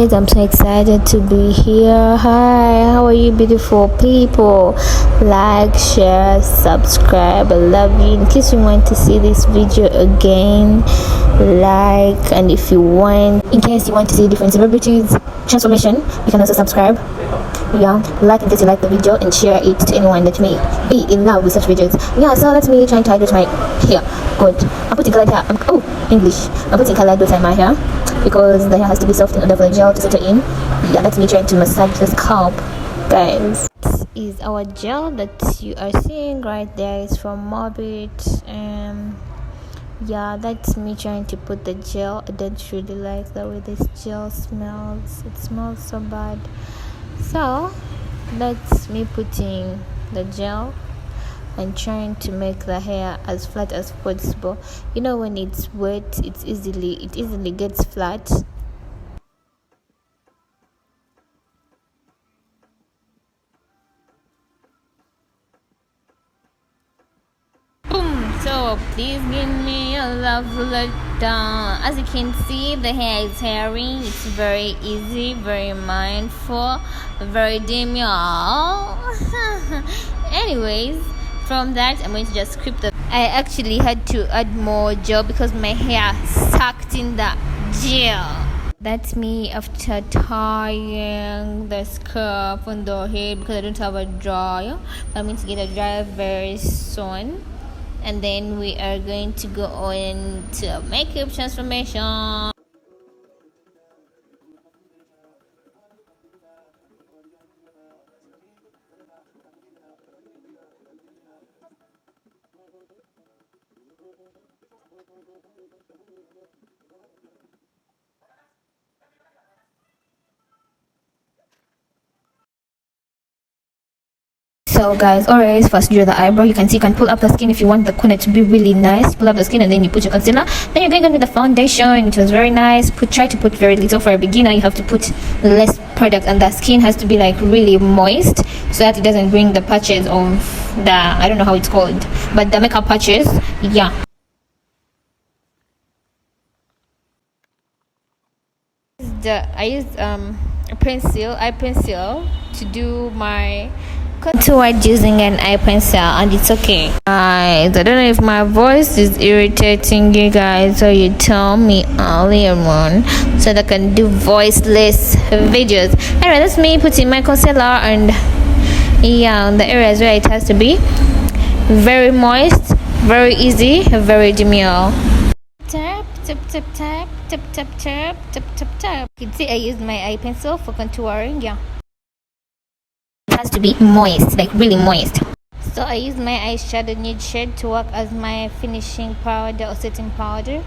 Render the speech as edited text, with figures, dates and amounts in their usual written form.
guys, I'm so excited to be here. Hi, how are you beautiful people? Like, share, subscribe. I love you. In case you want to see this video again, like, and if you want, in case you want to see different celebrities transformation, you can also subscribe. Yeah, like in case you like the video, and share it to anyone that may be in love with such videos. Yeah, so that's me trying to hydrate my hair. Good. I'm putting colored hair. English. I'm putting colored dots in my hair because the hair has to be soft in order for the gel to settle in. Yeah, that's me trying to massage the scalp, guys. This is our gel that you are seeing right there. It's from Morbid. Yeah, that's me trying to put the gel. I don't really like the way this gel smells. It smells so bad. So that's me putting the gel and trying to make the hair as flat as possible. You know, when it's wet, it easily gets flat. Boom! So please give me a love letter. As you can see, the hair is hairy. It's very easy, very mindful, very demure. Anyways, from that, I'm going to just script the. I actually had to add more gel because my hair sucked in the gel. That's me after tying the scarf on the head because I don't have a dryer. I'm going to get a dryer very soon. And then we are going to go on to makeup transformation. So guys, always first draw the eyebrow. You can see, you can pull up the skin if you want the corner to be really nice. Pull up the skin and then you put your concealer. Then you're going on with the foundation. It was very nice. Try to put very little. For a beginner, you have to put less product, and the skin has to be like really moist so that it doesn't bring the patches of the, I don't know how it's called, but the makeup patches. Yeah. I used eye pencil to do my toward using an eye pencil, and it's okay. Guys, I don't know if my voice is irritating you guys, so you tell me earlier on so that I can do voiceless videos. Anyway, that's me putting my concealer, and yeah, on the areas where it has to be. Very moist, very easy, very demure. Tap tap tap tap tap tap tap tap tap tap. You can see I used my eye pencil for contouring. Yeah, it has to be moist, like really moist. So I use my eyeshadow nude shade to work as my finishing powder or setting powder.